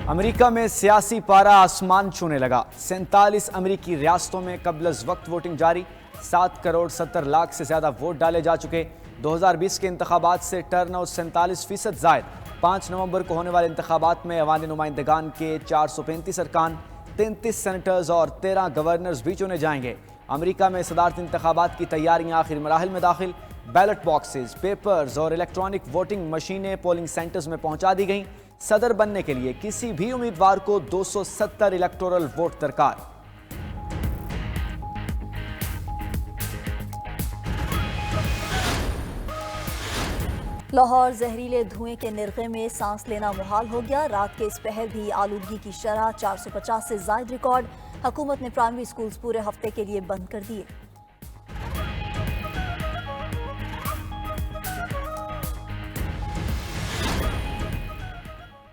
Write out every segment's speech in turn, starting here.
امریکہ میں سیاسی پارا آسمان چھونے لگا۔ 47 امریکی ریاستوں میں قبل از وقت ووٹنگ جاری۔ 7 کروڑ 70 لاکھ سے زیادہ ووٹ ڈالے جا چکے۔ 2020 کے انتخابات سے ٹرن آؤٹ 47% زائد۔ 5 نومبر کو ہونے والے انتخابات میں ایوان نمائندگان کے 435 ارکان، 33 سینیٹرز اور 13 گورنرز بھی چنے جائیں گے۔ امریکہ میں صدارتی انتخابات کی تیاریاں آخری مراحل میں داخل۔ بیلٹ باکسز، پیپرز اور الیکٹرانک ووٹنگ مشینیں پولنگ سینٹرز میں پہنچا دی گئیں۔ صدر بننے کے لیے کسی بھی امیدوار کو 270 الیکٹورل ووٹ درکار۔ لاہور زہریلے دھوئیں کے نرغے میں سانس لینا محال ہو گیا۔ رات کے اس پہر بھی آلودگی کی شرح 450 سے زائد ریکارڈ۔ حکومت نے پرائمری سکولز پورے ہفتے کے لیے بند کر دیے۔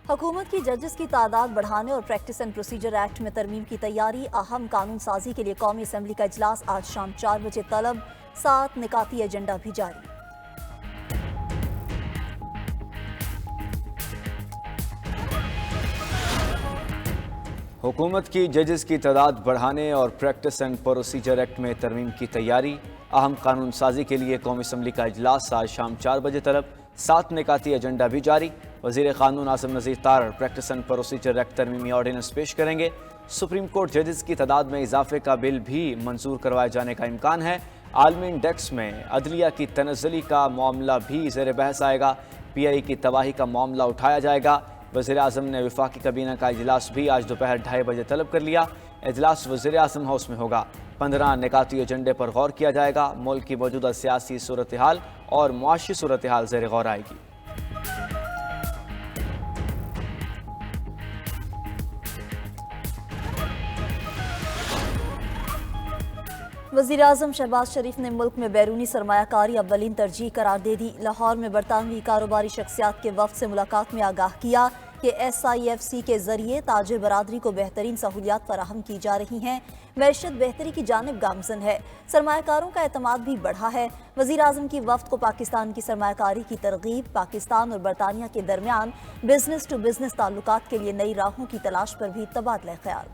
حکومت کی ججز کی تعداد بڑھانے اور پریکٹس اینڈ پروسیجر ایکٹ میں ترمیم کی تیاری۔ اہم قانون سازی کے لیے قومی اسمبلی کا اجلاس آج شام 4 بجے طلب۔ 7 نکاتی ایجنڈا بھی جاری۔ حکومت کی ججز کی تعداد بڑھانے اور پریکٹس اینڈ پروسیجر ایکٹ میں ترمیم کی تیاری۔ اہم قانون سازی کے لیے قومی اسمبلی کا اجلاس آج شام 4 بجے طلب۔ 7 نکاتی ایجنڈا بھی جاری۔ وزیر قانون Asim Nazir Tarar practice and procedure act ترمیمی آرڈیننس پیش کریں گے۔ سپریم کورٹ ججز کی تعداد میں اضافے کا بل بھی منظور کروائے جانے کا امکان ہے۔ عالمی انڈیکس میں عدلیہ کی تنزلی کا معاملہ بھی زیر بحث آئے گا۔ پی آئی کی تباہی کا معاملہ اٹھایا جائے گا۔ وزیر اعظم نے وفاقی کابینہ کا اجلاس بھی آج دوپہر 2:30 بجے طلب کر لیا۔ اجلاس وزیر اعظم ہاؤس میں ہوگا۔ 15 نکاتی ایجنڈے پر غور کیا جائے گا۔ ملک کی موجودہ سیاسی صورتحال اور معاشی صورتحال زیر غور آئے گی۔ وزیر اعظم شہباز شریف نے ملک میں بیرونی سرمایہ کاری اولین ترجیح قرار دے دی۔ لاہور میں برطانوی کاروباری شخصیات کے وفد سے ملاقات میں آگاہ کیا کہ SIFC کے ذریعے تاجر برادری کو بہترین سہولیات فراہم کی جا رہی ہیں۔ معیشت بہتری کی جانب گامزن ہے۔ سرمایہ کاروں کا اعتماد بھی بڑھا ہے۔ وزیر اعظم کی وفد کو پاکستان کی سرمایہ کاری کی ترغیب، پاکستان اور برطانیہ کے درمیان بزنس ٹو بزنس تعلقات کے لیے نئی راہوں کی تلاش پر بھی تبادلہ خیال۔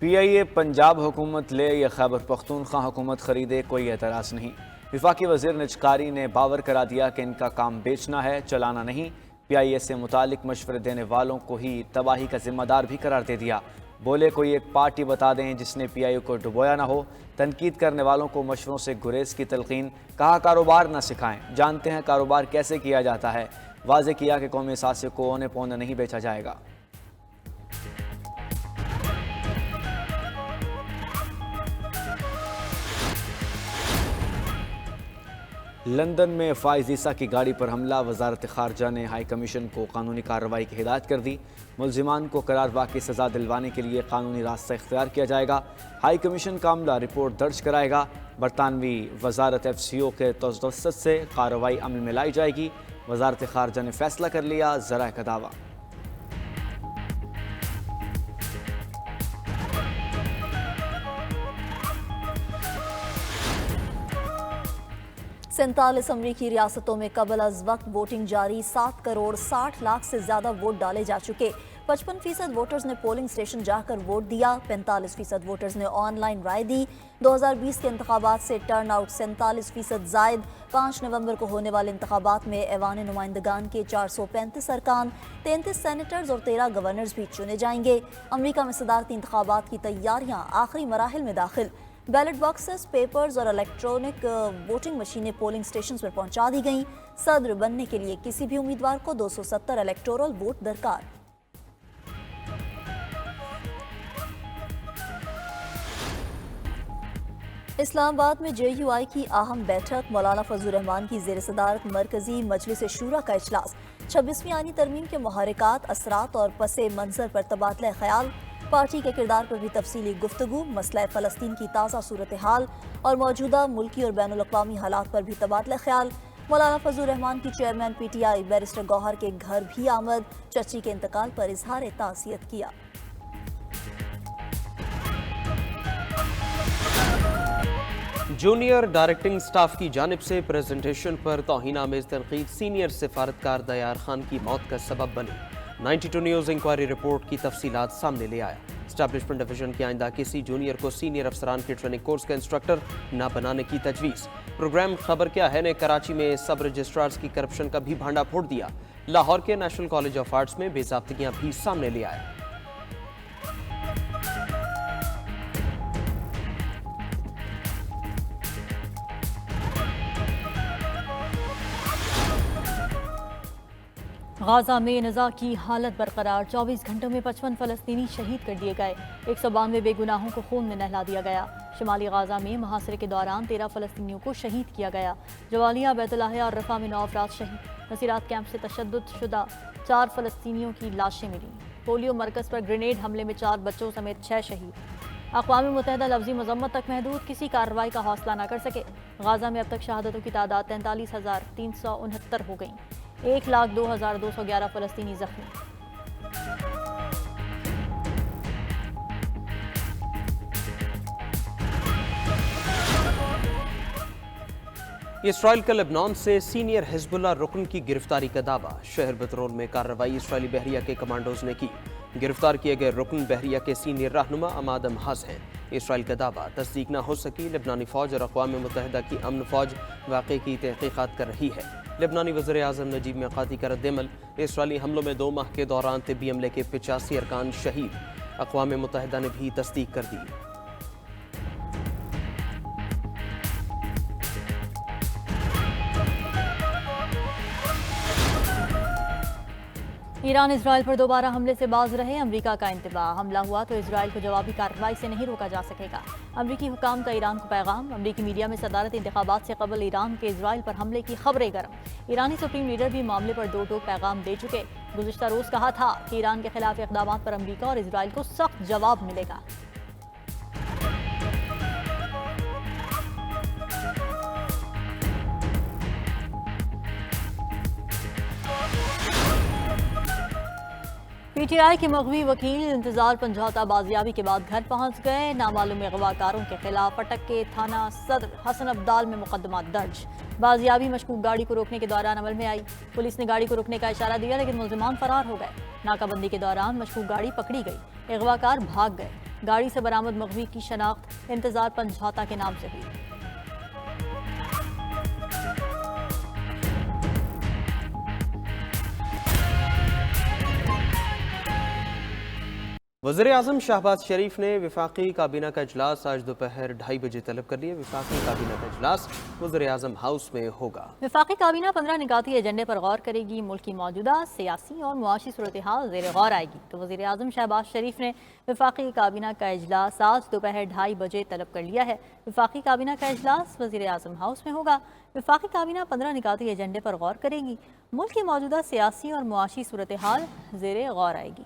PIA پنجاب حکومت لے یا خیبر پختونخوا حکومت خریدے کوئی اعتراض نہیں۔ وفاقی وزیر نجکاری نے باور کرا دیا کہ ان کا کام بیچنا ہے، چلانا نہیں۔ PIA سے متعلق مشورے دینے والوں کو ہی تباہی کا ذمہ دار بھی قرار دے دیا۔ بولے کوئی ایک پارٹی بتا دیں جس نے PIA کو ڈبویا نہ ہو۔ تنقید کرنے والوں کو مشوروں سے گریز کی تلقین۔ کہا کاروبار نہ سکھائیں، جانتے ہیں کاروبار کیسے کیا جاتا ہے۔ واضح کیا کہ قومی اثاثے کو اونے پونے نہیں بیچا جائے گا۔ لندن میں فائز عیسیٰ کی گاڑی پر حملہ۔ وزارت خارجہ نے ہائی کمیشن کو قانونی کارروائی کی ہدایت کر دی۔ ملزمان کو قرار واقع کی سزا دلوانے کے لیے قانونی راستہ اختیار کیا جائے گا۔ ہائی کمیشن کا عملہ رپورٹ درج کرائے گا۔ برطانوی وزارت FCO کے توسط سے کارروائی عمل میں لائی جائے گی۔ وزارت خارجہ نے فیصلہ کر لیا، ذرائع کا دعویٰ۔ سینتالیس امریکی ریاستوں میں قبل از وقت ووٹنگ جاری۔ 7 کروڑ 60 لاکھ سے زیادہ ووٹ ڈالے جا چکے۔ 55% ووٹرز نے پولنگ سٹیشن جا کر ووٹ دیا۔ 45% ووٹرز نے آن لائن رائے دی۔ 2020 کے انتخابات سے ٹرن آؤٹ 47% زائد۔ 5 نومبر کو ہونے والے انتخابات میں ایوان نمائندگان کے 435 ارکان، 33 سینیٹرز اور 13 گورنرز بھی چنے جائیں گے۔ امریکہ میں صدارتی انتخابات کی تیاریاں آخری مراحل میں داخل۔ بیلٹ باکسز، پیپرز اور الیکٹرانک ووٹنگ مشینیں پولنگ سٹیشنز پر پہنچا دی گئیں۔ صدر بننے کے لیے کسی بھی امیدوار کو 270 الیکٹورل ووٹ درکار۔ اسلام آباد میں JUI کی اہم بیٹھک۔ مولانا فضل الرحمان کی زیر صدارت مرکزی مجلس شورا کا اجلاس۔ 26ویں آئینی ترمیم کے محرکات، اثرات اور پس منظر پر تبادلہ خیال۔ پارٹی کے کردار پر بھی تفصیلی گفتگو۔ مسئلہ فلسطین کی تازہ صورتحال اور موجودہ ملکی اور بین الاقوامی حالات پر بھی تبادلہ خیال۔ مولانا فضل الرحمان کی چیئرمین PTI بیرسٹر گوہر کے گھر بھی آمد۔ چچی کے انتقال پر اظہار تعزیت کیا۔ جونیئر ڈائریکٹنگ سٹاف کی جانب سے پریزنٹیشن پر توہین آمیز تنقید سینئر سفارتکار دیار خان کی موت کا سبب بنی۔ 92 نیوز انکوائری رپورٹ کی تفصیلات سامنے لے آیا۔ اسٹیبلشمنٹ ڈویژن کے آئندہ کسی جونیئر کو سینئر افسران کے ٹریننگ کورس کا انسٹرکٹر نہ بنانے کی تجویز۔ پروگرام خبر کیا ہے نے کراچی میں سب رجسٹرارز کی کرپشن کا بھی بھانڈا پھوڑ دیا۔ لاہور کے نیشنل کالج آف آرٹس میں بے ضابطگیاں بھی سامنے لے آیا۔ غازہ میں نزاع کی حالت برقرار، 24 گھنٹوں میں 55 فلسطینی شہید کر دیے گئے، 192 بے گناہوں کو خون میں نہلا دیا گیا۔ شمالی غازہ میں محاصرے کے دوران 13 فلسطینیوں کو شہید کیا گیا۔ جوالیہ، بیت اللہ اور رفح میں 9 افراد شہید۔ نصیرات کیمپ سے تشدد شدہ 4 فلسطینیوں کی لاشیں ملیں۔ پولیو مرکز پر گرینیڈ حملے میں 4 بچوں سمیت 6 شہید۔ اقوام متحدہ لفظی مذمت تک محدود، کسی کارروائی کا حوصلہ نہ کر سکے۔ غازہ میں اب تک شہادتوں کی تعداد 43,369 ہو گئی، 1,02,211 فلسطینی زخمی۔ اسرائیل کا لبنان سے سینئر حزب اللہ رکن کی گرفتاری کا دعویٰ۔ شہر بترول میں کارروائی اسرائیلی بحریہ کے کمانڈوز نے کی۔ گرفتار کیے گئے رکن بحریہ کے سینئر رہنما عماد محاذ ہیں۔ اسرائیل کا دعویٰ تصدیق نہ ہو سکی۔ لبنانی فوج اور اقوام متحدہ کی امن فوج واقعے کی تحقیقات کر رہی ہے۔ لبنانی وزیر اعظم نجیب میقاتی کا رد عمل۔ اسرائیلی حملوں میں 2 ماہ کے دوران طبی عملے کے 85 ارکان شہید۔ اقوام متحدہ نے بھی تصدیق کر دی۔ ایران اسرائیل پر دوبارہ حملے سے باز رہے، امریکہ کا انتباہ۔ حملہ ہوا تو اسرائیل کو جوابی کارروائی سے نہیں روکا جا سکے گا۔ امریکی حکام کا ایران کو پیغام۔ امریکی میڈیا میں صدارتی انتخابات سے قبل ایران کے اسرائیل پر حملے کی خبریں گرم۔ ایرانی سپریم لیڈر بھی معاملے پر 2 ٹوک پیغام دے چکے۔ گزشتہ روز کہا تھا کہ ایران کے خلاف اقدامات پر امریکہ اور اسرائیل کو سخت جواب ملے گا۔ پی ٹی آئی کے مغوی وکیل انتظار سمجھوتہ بازیابی کے بعد گھر پہنچ گئے۔ نامعلوم اغواکاروں کے خلاف اٹک کے تھانہ صدر حسن عبدال میں مقدمات درج۔ بازیابی مشکوک گاڑی کو روکنے کے دوران عمل میں آئی۔ پولیس نے گاڑی کو روکنے کا اشارہ دیا لیکن ملزمان فرار ہو گئے۔ ناکہ بندی کے دوران مشکوک گاڑی پکڑی گئی، اغواکار بھاگ گئے۔ گاڑی سے برآمد مغوی کی شناخت انتظار سمجھوتہ کے نام سے ہوئی۔ وزیر اعظم شہباز شریف نے وفاقی کابینہ کا اجلاس آج دوپہر 2:30 بجے طلب کر لیا۔ وفاقی کابینہ کا اجلاس وزیر اعظم ہاؤس میں ہوگا۔ وفاقی کابینہ 15 نکاتی ایجنڈے پر غور کرے گی۔ ملک کی موجودہ سیاسی اور معاشی صورتحال زیر غور آئے گی تو وزیر اعظم شہباز شریف نے وفاقی کابینہ کا اجلاس آج دوپہر 2:30 بجے طلب کر لیا ہے۔ وفاقی کابینہ کا اجلاس وزیر اعظم ہاؤس میں ہوگا۔ وفاقی کابینہ 15 نکاتی ایجنڈے پر غور کرے گی۔ ملک کی موجودہ سیاسی اور معاشی صورتحال زیر غور آئے گی۔